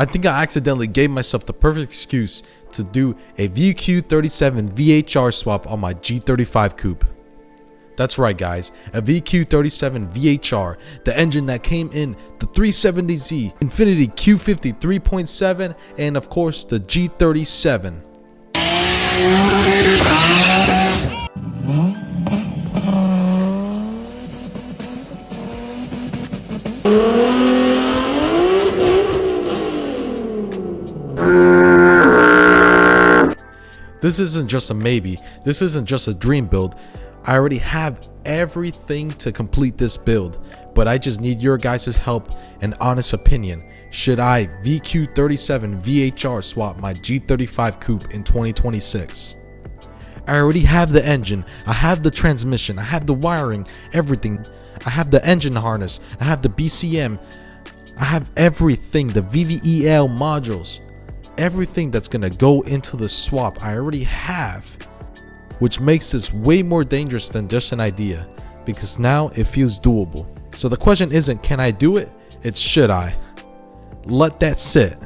I think I accidentally gave myself the perfect excuse to do a VQ37 VHR swap on my G35 Coupe. That's right guys, a VQ37 VHR, the engine that came in the 370Z, Infiniti Q50 3.7, and of course the G37. This isn't just a maybe, this isn't just a dream build. I already have everything to complete this build, but I just need your guys' help and honest opinion. Should I VQ37 VHR swap my G35 Coupe in 2026? I already have the engine, I have the transmission, I have the wiring, everything. I have the engine harness, I have the BCM, I have everything, the VVEL modules. Everything that's gonna go into the swap I already have, which makes this way more dangerous than just an idea, because now it feels doable. So the question isn't can I do it, it's should I? Let that sit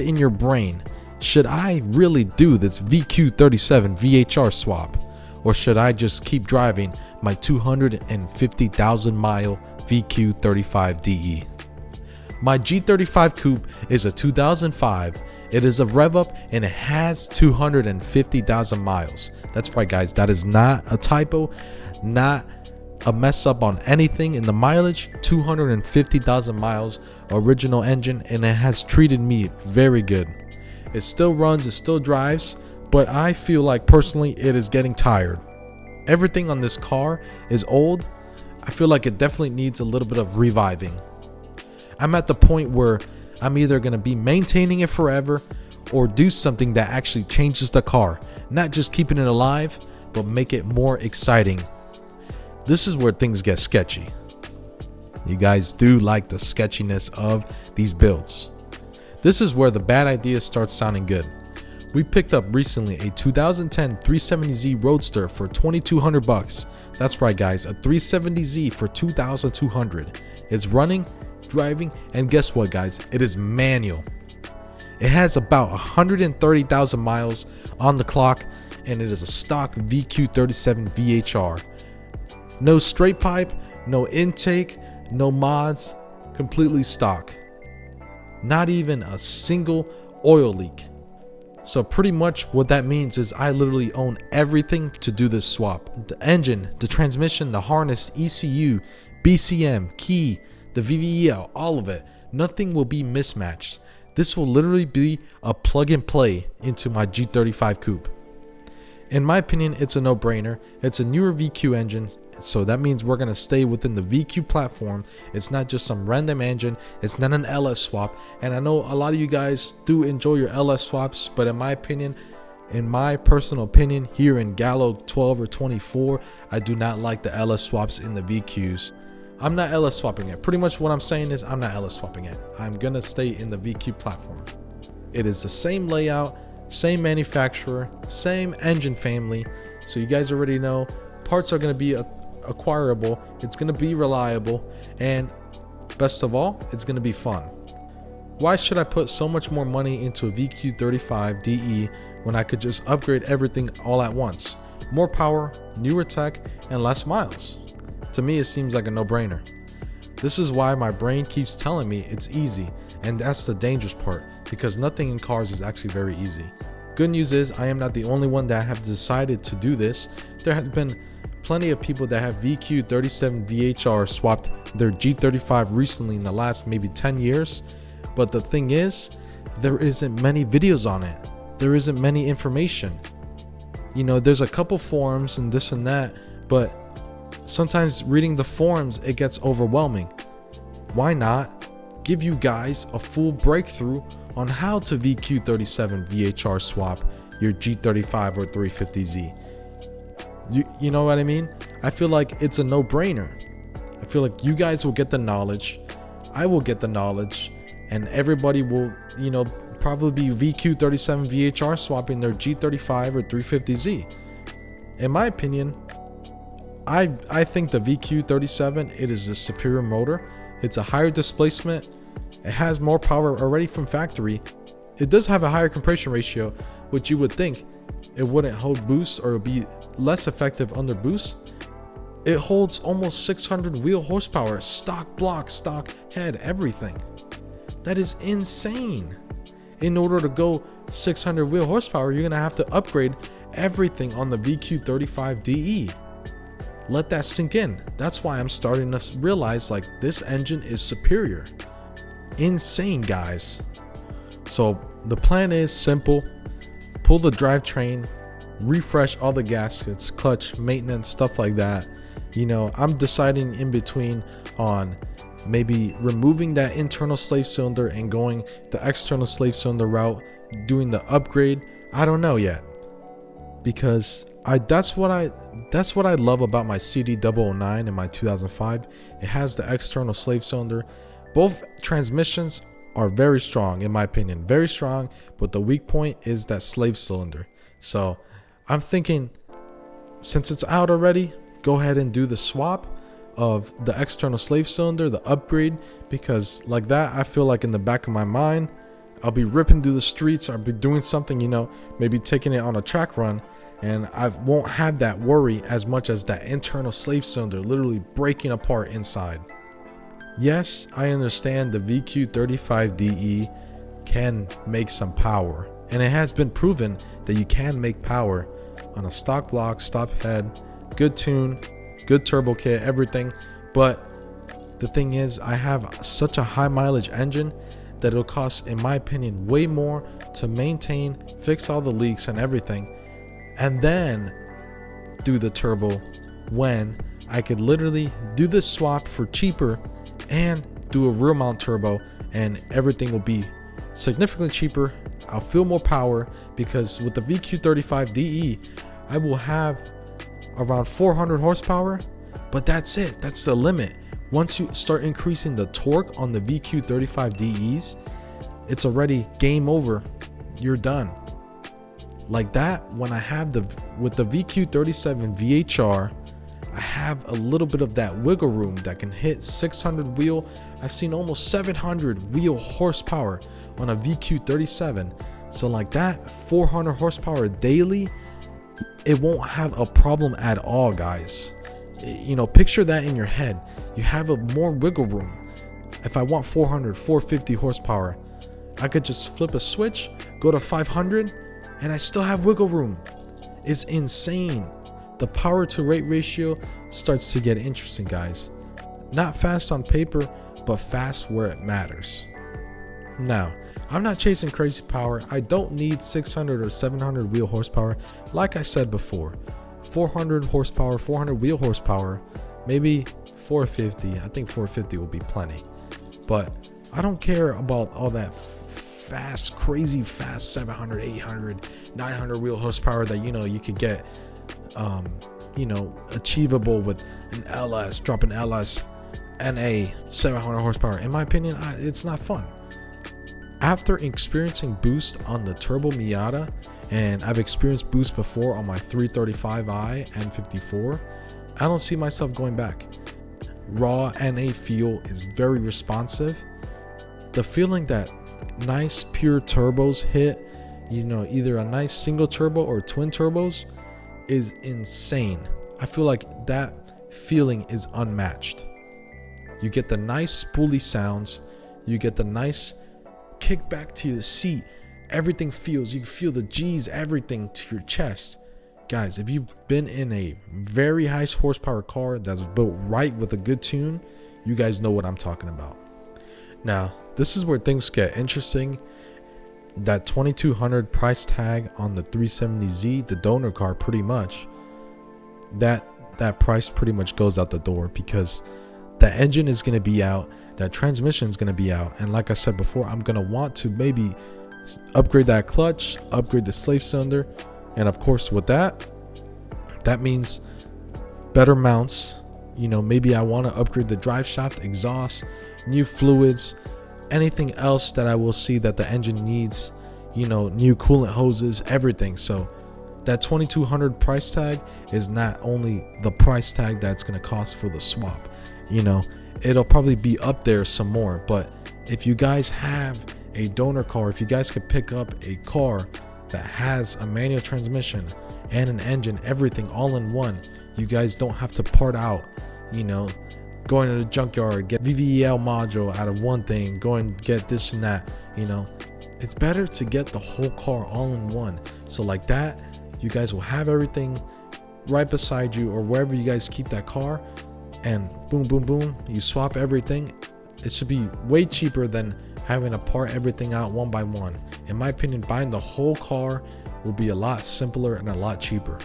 in your brain. Should I really do this VQ37 VHR swap, or should I just keep driving my 250,000 mile VQ35 DE? My G35 Coupe is a 2005, it is a rev up and it has 250,000 miles. That's right guys, that is not a typo, not a mess up on anything in the mileage. 250,000 miles, original engine, and it has treated me very good. It still runs, it still drives, but I feel like personally it is getting tired. Everything on this car is old. I feel like it definitely needs a little bit of reviving. I'm at the point where I'm either going to be maintaining it forever or do something that actually changes the car, not just keeping it alive, but make it more exciting. This is where things get sketchy. You guys do like the sketchiness of these builds. This is where the bad ideas start sounding good. We picked up recently a 2010 370Z Roadster for 2,200 bucks. That's right guys, a 370Z for 2,200. It's running, driving, and guess what guys, it is manual. It has about 130,000 miles on the clock, and it is a stock VQ37 VHR. No straight pipe, no intake, no mods, completely stock. Not even a single oil leak. So pretty much what that means is I literally own everything to do this swap. The engine, the transmission, the harness, ECU, BCM, key, the VVEL, all of it. Nothing will be mismatched. This will literally be a plug and play into my G35 Coupe. In my opinion, it's a no-brainer. It's a newer VQ engine, so that means we're going to stay within the VQ platform. It's not just some random engine. It's not an LS swap. And I know a lot of you guys do enjoy your LS swaps, but in my opinion, in my personal opinion, here in Gallo 12 or 24, I do not like the LS swaps in the VQs. I'm not LS swapping it. Pretty much what I'm saying is I'm not LS swapping it. I'm going to stay in the VQ platform. It is the same layout, same manufacturer, same engine family. So you guys already know parts are going to be acquirable. It's going to be reliable. And best of all, it's going to be fun. Why should I put so much more money into a VQ35 DE when I could just upgrade everything all at once? More power, newer tech, and less miles. To me, it seems like a no-brainer. This is why my brain keeps telling me it's easy, and that's the dangerous part, because nothing in cars is actually very easy. Good news is I am not the only one that have decided to do this. There has been plenty of people that have VQ37 VHR swapped their G35 recently in the last maybe 10 years. But the thing is, there isn't many videos on it. There isn't many information. You know, there's a couple forums and this and that, but sometimes reading the forums, it gets overwhelming. Why not give you guys a full breakthrough on how to VQ37 VHR swap your G35 or 350Z? You know what I mean? I feel like it's a no-brainer. I feel like you guys will get the knowledge, I will get the knowledge, and everybody will, you know, probably be VQ37 VHR swapping their G35 or 350Z. In my opinion, I think the VQ37, it is a superior motor. It's a higher displacement, It has more power already from factory. It does have a higher compression ratio, which you would think it wouldn't hold boost or be less effective under boost. It holds almost 600 wheel horsepower, stock block, stock head, everything. That is insane. In order to go 600 wheel horsepower, you're gonna have to upgrade everything on the VQ35 DE. Let that sink in. That's why I'm starting to realize like this engine is superior. Insane, guys. So the plan is simple: pull the drivetrain, refresh all the gaskets, clutch, maintenance, stuff like that. You know, I'm deciding in between on maybe removing that internal slave cylinder and going the external slave cylinder route, doing the upgrade. I don't know yet, because that's what I love about my CD009 and my 2005. It has the external slave cylinder. Both transmissions are very strong, in my opinion, very strong, but the weak point is that slave cylinder. So I'm thinking, since it's out already, go ahead and do the swap of the external slave cylinder, the upgrade, because like that, I feel like in the back of my mind, I'll be ripping through the streets, I'll be doing something, you know, maybe taking it on a track run, and I won't have that worry as much as that internal slave cylinder literally breaking apart inside. Yes, I understand the VQ35DE can make some power, and it has been proven that you can make power on a stock block, stock head, good tune, good turbo kit, everything. But the thing is, I have such a high mileage engine that it'll cost, in my opinion, way more to maintain, fix all the leaks and everything, and then do the turbo, when I could literally do this swap for cheaper and do a rear mount turbo, and everything will be significantly cheaper. I'll feel more power, because with the VQ35DE I will have around 400 horsepower, but that's it. That's the limit. Once you start increasing the torque on the VQ35DEs, it's already game over. You're done. Like that, when I have with the VQ37 VHR, I have a little bit of that wiggle room that can hit 600 wheel. I've seen almost 700 wheel horsepower on a VQ37. So like that, 400 horsepower daily, it won't have a problem at all, guys. You know, picture that in your head. You have a more wiggle room. If I want 400, 450 horsepower, I could just flip a switch, go to 500, and I still have wiggle room. It's insane. The power to rate ratio starts to get interesting, guys. Not fast on paper, but fast where it matters. Now, I'm not chasing crazy power. I don't need 600 or 700 wheel horsepower. Like I said before, 400 horsepower, 400 wheel horsepower, maybe 450. I think 450 will be plenty. But I don't care about all that fast, crazy fast 700, 800, 900 wheel horsepower that, you know, you could get you know, achievable with an LS, drop an LS NA 700 horsepower. In my opinion, it's not fun. After experiencing boost on the turbo Miata, and I've experienced boost before on my 335i and 54, I don't see myself going back. Raw NA feel is very responsive. The feeling that nice pure turbos hit, you know, either a nice single turbo or twin turbos, is insane. I feel like that feeling is unmatched. You get the nice spoolie sounds, you get the nice kick back to the seat, everything feels, you can feel the G's, everything to your chest. Guys, if you've been in a very high horsepower car that's built right with a good tune, you guys know what I'm talking about. Now, this is where things get interesting. That 2200 price tag on the 370Z, the donor car, pretty much that price pretty much goes out the door, because the engine is going to be out, that transmission is going to be out, and like I said before, I'm going to want to maybe upgrade that clutch, upgrade the slave cylinder, and of course with that means better mounts. You know, maybe I want to upgrade the drive shaft, exhaust, new fluids, anything else that I will see that the engine needs, you know, new coolant hoses, everything. So that 2200 price tag is not only the price tag that's going to cost for the swap. You know, it'll probably be up there some more. But if you guys have a donor car, if you guys could pick up a car that has a manual transmission and an engine, everything all in one, you guys don't have to part out, you know, going to the junkyard, get VVEL module out of one thing, go and get this and that. You know, it's better to get the whole car all in one. So like that, you guys will have everything right beside you or wherever you guys keep that car, and boom boom boom, you swap everything. It should be way cheaper than having to part everything out one by one. In my opinion, buying the whole car will be a lot simpler and a lot cheaper.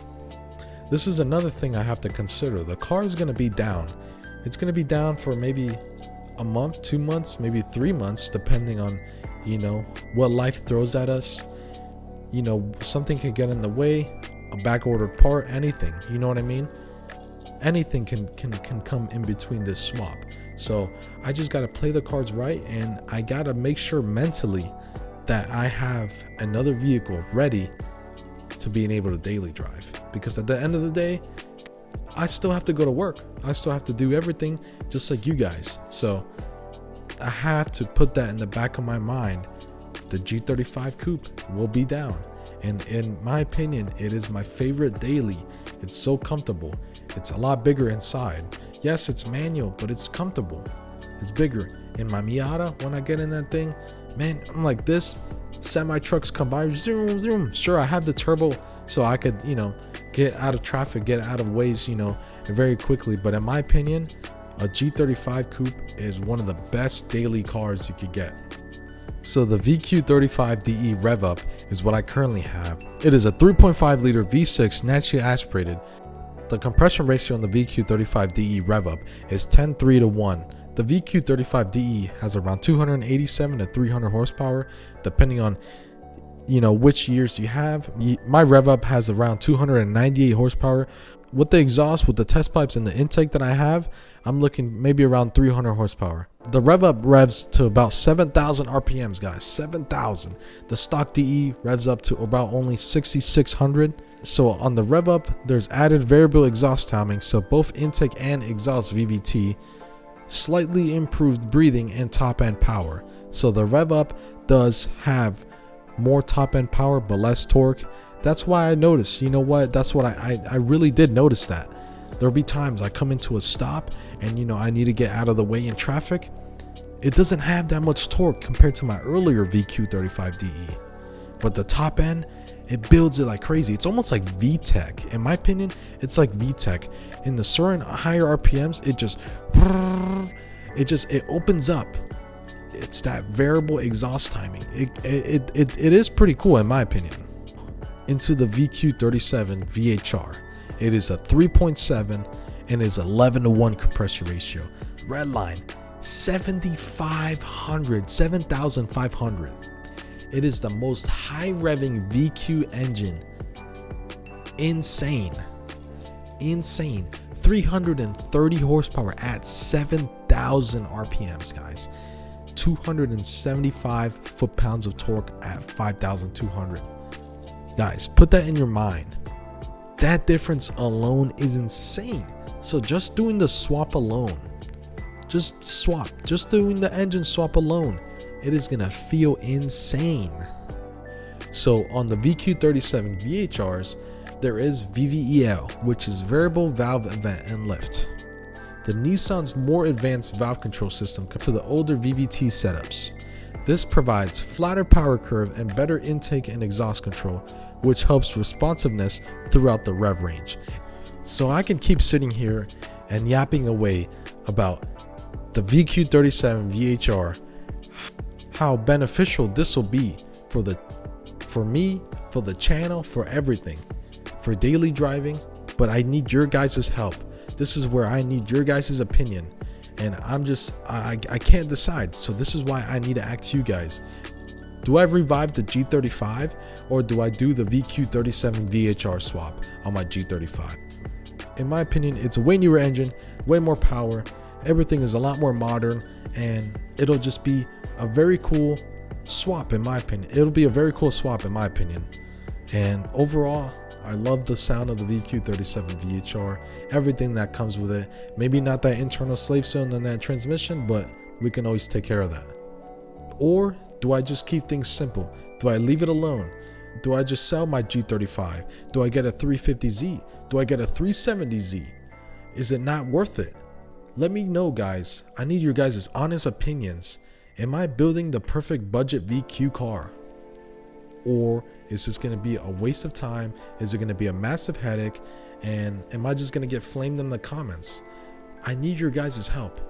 This is another thing I have to consider. The car is going to be down. It's going to be down for maybe a month, 2 months, maybe 3 months, depending on, you know, what life throws at us. You know, something can get in the way, a back ordered part, anything, you know what I mean? Anything can come in between this swap. So I just got to play the cards right, and I got to make sure mentally that I have another vehicle ready to being able to daily drive, because at the end of the day, I still have to go to work. I still have to do everything just like you guys. So I have to put that in the back of my mind. The G35 Coupe will be down. And in my opinion, it is my favorite daily. It's so comfortable. It's a lot bigger inside. Yes, it's manual, but it's comfortable. It's bigger. In my Miata, when I get in that thing, man, I'm like this. Semi trucks come by, zoom, zoom. Sure, I have the turbo, so I could, you know, get out of traffic, get out of ways, you know, very quickly. But in my opinion, a G35 Coupe is one of the best daily cars you could get. So the VQ35DE Rev Up is what I currently have. It is a 3.5 liter V6 naturally aspirated. The compression ratio on the VQ35DE Rev Up is 10:3:1. The VQ35DE has around 287 to 300 horsepower, depending on, you know, which years you have. My Rev Up has around 298 horsepower. With the exhaust, with the test pipes and the intake that I have, I'm looking maybe around 300 horsepower. The Rev Up revs to about 7,000 RPMs, guys. 7,000. The stock DE revs up to about only 6,600. So on the Rev Up, there's added variable exhaust timing, so both intake and exhaust VVT. Slightly improved breathing and top end power. So the Rev Up does have more top end power but less torque. That's why I noticed, you know what, that's what I really did notice that. There'll be times I come into a stop and, you know, I need to get out of the way in traffic. It doesn't have that much torque compared to my earlier VQ35DE. But the top end, it builds it like crazy. It's almost like VTEC. In my opinion, it's like VTEC. In the certain higher RPMs, it opens up. It's that variable exhaust timing. It is pretty cool in my opinion. Into the VQ37 VHR. It is a 3.7 and is 11:1 compressor ratio. Redline 7,500. It is the most high revving VQ engine. Insane. 330 horsepower at 7,000 RPMs, guys. 275 foot-pounds of torque at 5,200. Guys, put that in your mind. That difference alone is insane. So just doing the swap alone, just doing the engine swap alone, it is gonna feel insane. So on the VQ37 VHRs, there is VVEL, which is variable valve event and lift. The Nissan's more advanced valve control system compared to the older VVT setups. This provides flatter power curve and better intake and exhaust control, which helps responsiveness throughout the rev range. So I can keep sitting here and yapping away about the VQ37 VHR, how beneficial this will be for me, for the channel, for everything, for daily driving. But I need your guys' help. This is where I need your guys' opinion, and I can't decide. So this is why I need to ask you guys. Do I revive the G35 or do I do the VQ37 VHR swap on my G35? In my opinion, it's a way newer engine, way more power. Everything is a lot more modern, and it'll just be a very cool swap in my opinion. It'll be a very cool swap in my opinion. And overall, I love the sound of the VQ37 VHR, everything that comes with it. Maybe not that internal slave zone and that transmission, but we can always take care of that. Or do I just keep things simple? Do I leave it alone? Do I just sell my G35? Do I get a 350Z? Do I get a 370Z? Is it not worth it? Let me know, guys. I need your guys' honest opinions. Am I building the perfect budget VQ car? Or is this going to be a waste of time? Is it going to be a massive headache? And am I just going to get flamed in the comments? I need your guys' help.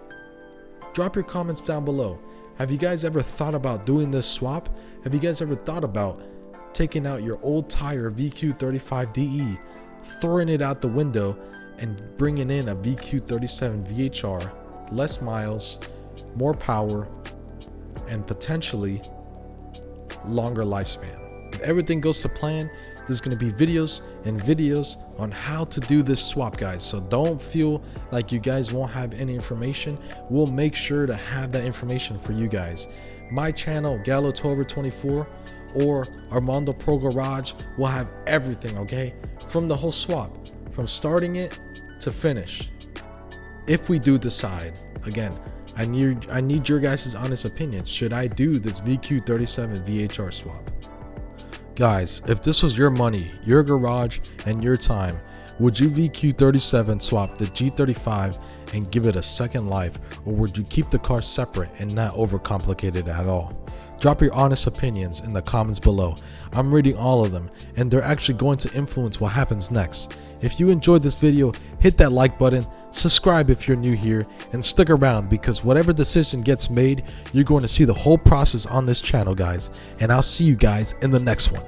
Drop your comments down below. Have you guys ever thought about doing this swap? Have you guys ever thought about taking out your old tire VQ35DE, throwing it out the window, and bringing in a VQ37 VHR, less miles, more power, and potentially longer lifespan? If everything goes to plan, there's going to be videos and videos on how to do this swap, guys. So don't feel like you guys won't have any information. We'll make sure to have that information for you guys. My channel, Gallo1224, or Armando Pro Garage, will have everything, okay? From the whole swap, from starting it to finish. If we do decide, again, I need your guys' honest opinion. Should I do this VQ37 VHR swap? Guys, if this was your money, your garage, and your time, would you VQ37 swap the G35 and give it a second life, or would you keep the car separate and not overcomplicate it at all? Drop your honest opinions in the comments below. I'm reading all of them, and they're actually going to influence what happens next. If you enjoyed this video, hit that like button, subscribe if you're new here, and stick around, because whatever decision gets made, you're going to see the whole process on this channel, guys. And I'll see you guys in the next one.